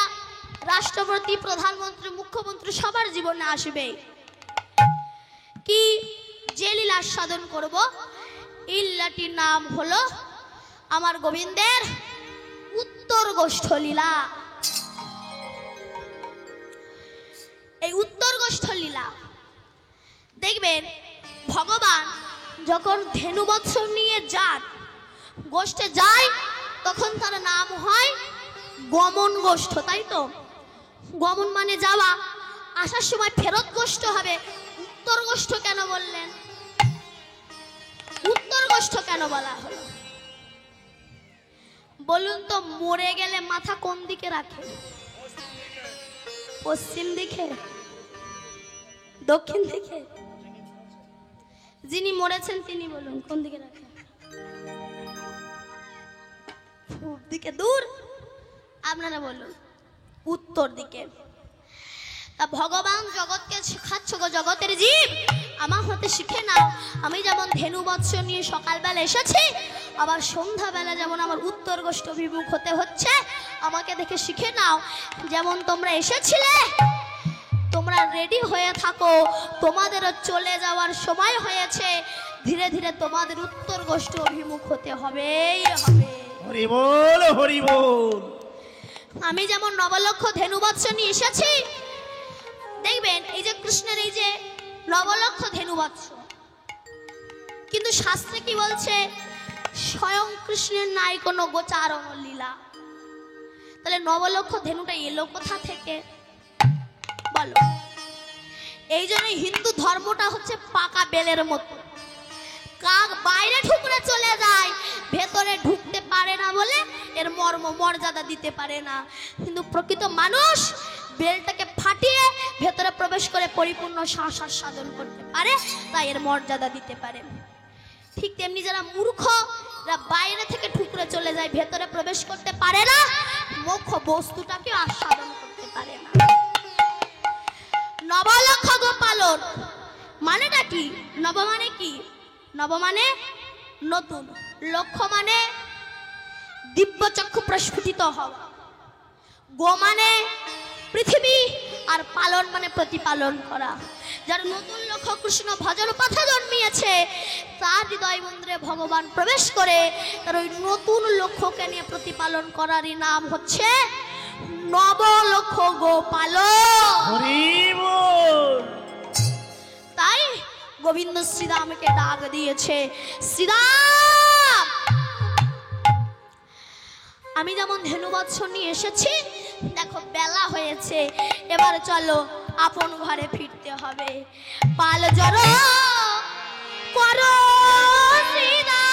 A: রাষ্ট্রপতি, প্রধানমন্ত্রী, মুখ্যমন্ত্রী সবার জীবনে আসবে। কি যে লীলা আস্বাদন করব, এই লীলাটির নাম হলো আমার গোবিন্দের উত্তর গোষ্ঠ লীলা। এই উত্তর গোষ্ঠ লীলা দেখবেন, ভগবান যখন ধেনুবৎস নিয়ে যান, গোষ্ঠে যায়, তখন তার নাম হয় গমন গোষ্ঠ, তাই তো? গমন মানে যাওয়া, আসার সময় ফেরত গোষ্ঠ হবে। উত্তর গোষ্ঠ কেন বললেন? উত্তর গোষ্ঠ কেন বলা হলো বলুন তো? মরে গেলে মাথা কোন দিকে রাখে? পশ্চিম দিকে, দক্ষিণ দিকে? যিনি মরেছেন তিনি বলুন কোন দিকে রাখে? পূব দিকে। দূর, আপনারা বলুন উত্তর দিকে। তা ভগবান জগৎকে শেখাচ্ছ, গো জগতের জীব, আমার হতে শিখে নাও। আমি যেমন ধেনু বৎস নিয়ে সকালবেলা এসেছি, আবার সন্ধ্যাবেলা যেমন আমার উত্তর গোষ্ঠ অভিমুখ হতে হচ্ছে, আমাকে দেখে শিখে নাও। যেমন তোমরা এসেছিলে, তোমরা রেডি হয়ে থাকো, তোমাদেরও চলে যাওয়ার সময় হয়েছে। ধীরে ধীরে তোমাদের উত্তর গোষ্ঠ অভিমুখ হতে হবেই হবে।
E: হরি বল, হরি বল।
A: আমি যেমন নবলক্ষ ধেনুবৎস নিয়ে এসেছি, দেখবেন এই যে কৃষ্ণের এই যে নবলক্ষ ধেনুবৎস, কিন্তু শাস্ত্রে কি বলছে? স্বয়ং কৃষ্ণের নাই কোনো গোচারণ লীলা। তাহলে নবলক্ষ ধেনুটা এলো কোথা থেকে বলো? এই জন্য হিন্দু ধর্মটা হচ্ছে পাকা বেলের মতো, কাক বাইরে ঢুকরে চলে যায়, ভেতরে ঢুকতে পারে না বলে এর মর্যাদা দিতে পারে না। কিন্তু প্রকৃত মানুষ বেলটাকে ফাটিয়ে ভেতরে প্রবেশ করে পরিপূর্ণ শ্বাস সাধন করতে পারে, তাই এর মর্যাদা দিতে পারে। ঠিক তেমনি যারা মূর্খ, যারা বাইরে থেকে ঠুকরে চলে যায়, ভেতরে প্রবেশ করতে পারে না, মুখ্য বস্তুটাকে আস্বাদন করতে পারে না। নবলক্ষ গোপালন মানেটা কি? নব মানে কি? নব মানে নতুন, লক্ষ্য মানে দিব্যচক্ষু প্রস্ফুটিত হওয়া, গো মানে পৃথিবী, আর পালন মানে প্রতিপালন করা। যার নতুন লক্ষ্য কৃষ্ণ ভজন পথে জন্মিয়েছে, তার হৃদয় মন্দিরে ভগবান প্রবেশ করে তার ওই নতুন লক্ষ্যকে নিয়ে প্রতিপালন করারই নাম হচ্ছে নবলক্ষ গোপালন।
E: হরি বল।
A: তাই গোবিন্দ শ্রীরামকে ডাক দিয়েছে, শ্রীরাম আমি যেমন ধেনুবৎস নিয়ে এসেছি, দেখো বেলা হয়েছে, এবার চলো আপন ঘরে ফিরতে হবে। পাল জড় করো শ্রীরাম।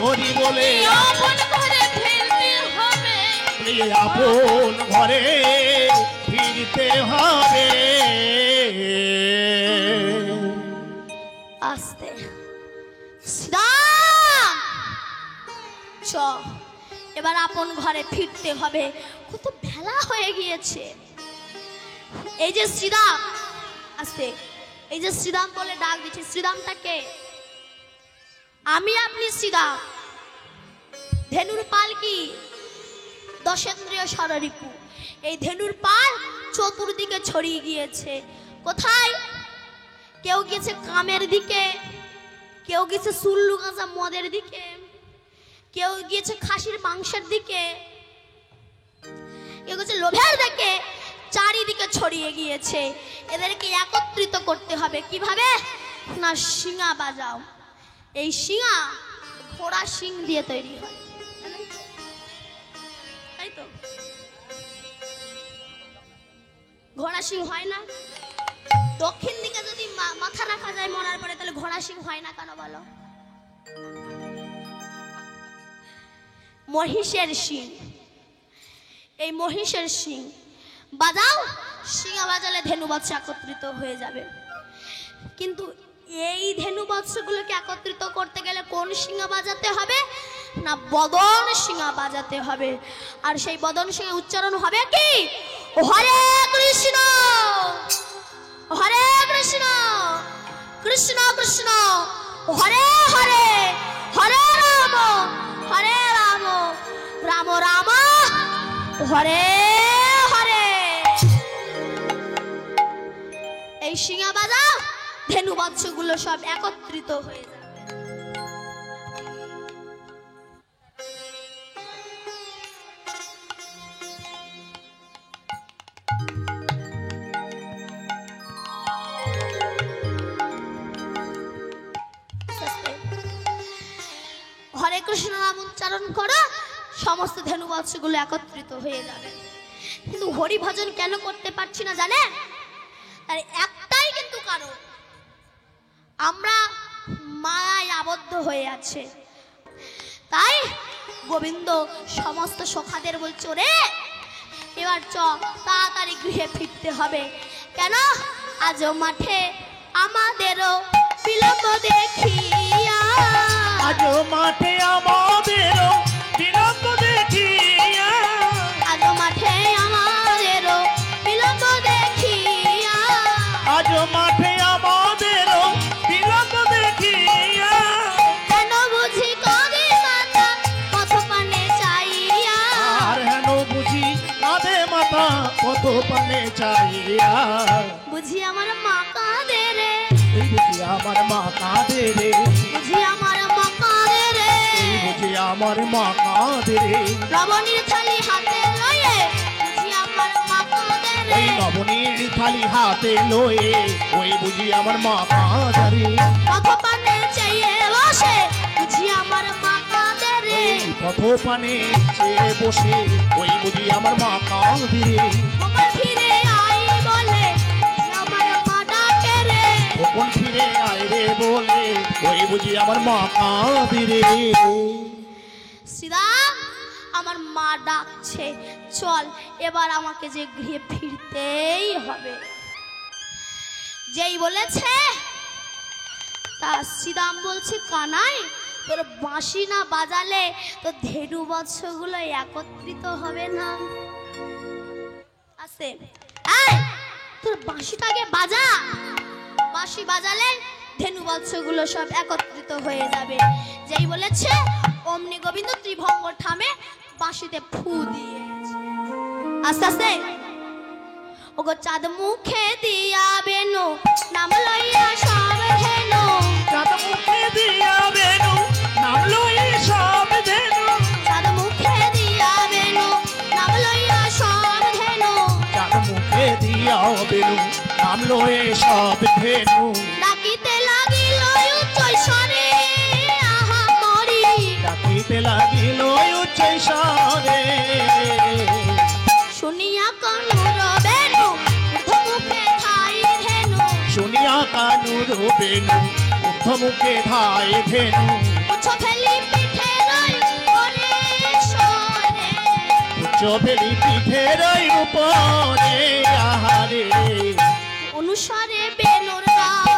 E: হরি বলে
C: আপন ঘরে ফিরতে হবে
E: আপন ঘরে ফিরতে হবে।
A: আস্তে শ্রীরাম চ এবার আপন ঘরে ফিরতে হবে, কত বেলা হয়ে গিয়েছে। এই যে শ্রীরাম, আস্তে, এই যে শ্রীরাম বলে ডাক দিচ্ছে, শ্রীরামটাকে আমি আপনি শ্রীরাম। ধেনুর পাল কি দশেন্দ্রীয় ষড়রিপু, এই ধেনুর পাল চতুর্দিকে ছড়িয়ে গিয়েছে। কোথায়? কেউ গেছে কামের দিকে, কেউ গেছে সুল্লু গাঁজা মদের দিকে, কেউ গিয়েছে খাসির মাংসের দিকে, কেউ গেছে লোভের দিকে, চারিদিকে ছড়িয়ে গিয়েছে। এদেরকে একত্রিত করতে হবে কিভাবে? না শিঙা বাজাও। এই শিঙা ঘোড়া শিং দিয়ে তৈরি হয়, তাই তো? ঘোড়া শিং হয় না? দক্ষিণ দিকে যদি মাথা রাখা যায় মরার পরে, তাহলে ঘোড়া শিং হয় না কেন বলো? মহিষের শিং, এই মহিষের শিং বাজাও, শিঙা বাজালে ধেনু বৎস একত্রিত হয়ে যাবে। কিন্তু এই ধেনু বৎসগুলোকে একত্রিত করতে গেলে কোন শিঙা বাজাতে হবে? না বদন শিঙা বাজাতে হবে। আর সেই বদন শিঙা উচ্চারণ হবে কি? হরে কৃষ্ণ হরে কৃষ্ণ কৃষ্ণ কৃষ্ণ হরে হরে, হরে রাম রাম রাম হরে হরে। এই শিঙা বাজাও, ধেনু বৎসগুলো সব একত্রিত হয়ে যাবে। হরে কৃষ্ণ নাম উচ্চারণ করো, সমস্ত ধেনু বৎসগুলো একত্রিত হয়ে যাবে। কিন্তু হরি ভজন কেন করতে পারছি না জানেন? তার একটাই কিন্তু কারণ, আমরা মায়ায় আবদ্ধ হয়ে আছে। তাই গোবিন্দ সমস্ত সখাদের বলছে, রে এবার চ তাড়াতাড়ি গৃহে ফিরতে হবে। কেন? আজ মাঠে আমাদেরও বিলম্ব দেখিয়া,
E: আজ মাঠে আমাদেরও বিলম্ব দেখিয়া,
A: আজ মাঠে আমাদেরও বিলম্ব দেখিয়া,
E: আজ মাঠে আমাদেরও বিলম্ব দেখিয়া,
A: কেন বুঝি কবি মাতা পথ পানে চাইয়া,
E: আর হেন বুঝি কাঁদে মাথা কত পানে চাইয়া,
A: বুঝি আমার মা কাঁদে রে,
E: এই বুঝি আমার মা কাঁদে রে,
A: বুঝি আমার মা কাঁদে রে,
E: এই বুঝি আমার মা কাঁদে রে,
A: রবণীর থালি হাতে লয়ে বুঝি আমার মা কাঁদে রে,
E: ওই নবনীর থালি হাতে লয়ে ওই বুঝি আমার মা কাঁদে রে,
A: পথ পানে চাইয়ে বসে বুঝি আমার মা কাঁদে রে,
E: এই পথ পানে চেয়ে বসে ওই বুঝি আমার মা কাঁদে রে,
A: কখন ফিরে আই বলে আমার মা ডাকে রে,
E: কখন ফিরে আয় রে বলে ওই বুঝি আমার মা কাঁদে রে।
A: শ্রীরাম আমার মা ডাকছে, চল এবার আমাকে যে গৃহে ফিরতেই হবে। যেই বলেছে তা শ্রীরাম বলছে, কানাই তোর বাঁশি না বাজালে তো ধেনু বৎসগুলো একত্রিত হবে না। আছে তোর বাঁশিটা আগে বাজা, বাঁশি বাজালে ধেনু বৎসগুলো সব একত্রিত হয়ে যাবে। যেই বলেছে অমনি গোবিন্দ ত্রিভঙ্গ ঠামে বাঁশিতে ফু দিয়েছে। আস্তে আস্তে ওগো চাঁদ মুখে দিয়া বেনু নাম লইয়া সব ধেনু,
E: চাঁদ মুখে দিয়া বেনু নাম লয়ে সব ধেনু,
A: চাঁদ মুখে দিয়া বেনু নাম লইয়া সব ধেনু,
E: চাঁদ মুখে দিয়া বেনু নাম লয়ে সব ধেনু,
A: ডাকিতে লাগিল উচ্চ স্বরে আহা মরি,
E: ডাকিতে লাগিল উচ্চ স্বরে,
A: শুনিয়া কানুর বেনু মুখে ঠাই ধেনু,
E: শুনিয়া কানুর বেনু ঊর্ধ্ব মুখে ধায় ধেনু,
A: উচ্চ ফেলি পিঠে
E: শোভেলি পিঠের উপরে আহারে
A: অনুসারে বেনুর গাও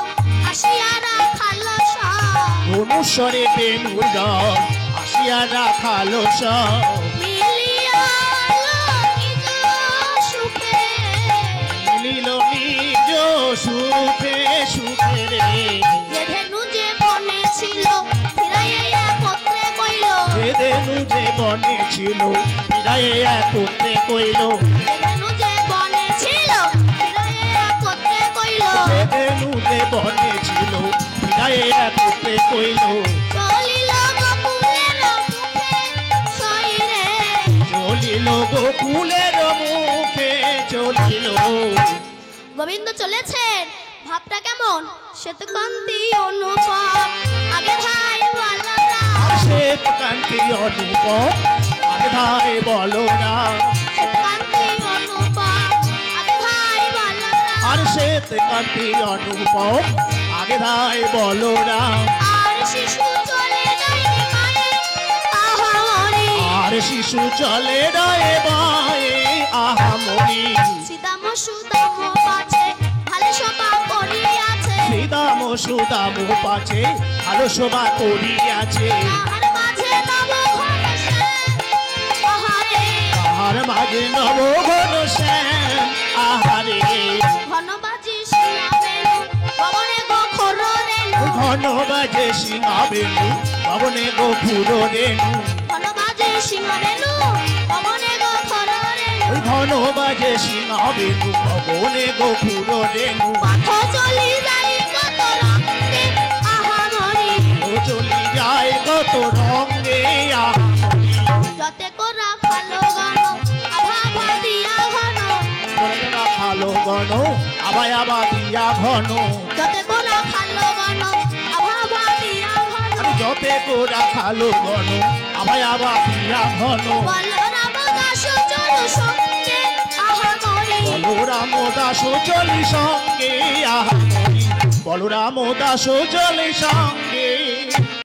A: আসিয়া রাখালো সব
E: অনুসরে বেনুর গাও আসিয়া রাখালো সব
A: মিলিয়া নিজ সুখে
E: মিলিল নিজ সুখে সুখে রে
A: যে ধেনু যে বনে ছিল ফিরাইয়া একত্রে কইল
E: বেদেনু যে বনে ছিল বিদায়ে একত্রে কইল
A: যে ধেনু যে বনে ছিল ফিরাইয়া একত্রে কইল
E: বেদেনু যে বনে ছিল বিদায়ে একত্রে কইল
A: চলিল গোকুলের মুখে সইরে
E: চলিল গোকুলের মুখে চলিল
A: গোবিন্দ চলেছেন ভাবটা কেমন শ্বেতকান্তি অনুপম আগে ভাই বলরাম
E: শ্বেত কান্তি অনুপম আগে ভাই বলো না
A: শ্বেতকান্তি অনুপম আগে ভাই বলরাম
E: আর শ্বেত কান্তি অনুপম আগে ভাই বলো না
A: আর শিশু চলে যায় মায়ের আহামরি
E: আর শিশু চলে রয়ে বায়ে আহামরি
A: সীতাম সুদাম পাছে ভালো সভা করিয়াছে
E: শ্রীদাম সুদাম পাছে ভালো শোভা করিয়াছে
A: তাহার মাঝে নব ঘনশ্যাম আহারে
E: তাহার মাঝে নব ঘন শ্যাম আহারে
A: ঘনবাজি সিংহাবেনু পবনে গো খোর রেণু
E: ঘন বাজে সিংহা বেনু পবনে গোপুর রেণু
A: ঘনবাজি সিংহাবেনু পবনে গো খোর রেণু
E: ওই ঘন বাজে সিংহা বেনু পবনে গোপুর রেণু
A: পাথ চলি যাই কত রঙে আহামরি
E: ও চলি যায় কত রঙে আহামরি
A: যতে করা ভালো গান আভা দিয়া ঘন
E: ভালো গণ আবাই আবা দিয়া ঘন
A: যতে করা ভালো গান আভা দিয়া ঘন
E: আমি যতে গোরা খালো গণ আবাই আবা দিয়া ঘন
A: বলরাম দাস চলু সঙ্গে আহামরি
E: বলরাম দাস চলি সঙ্গে আহামরি বলরাম দাস চলি সঙ্গে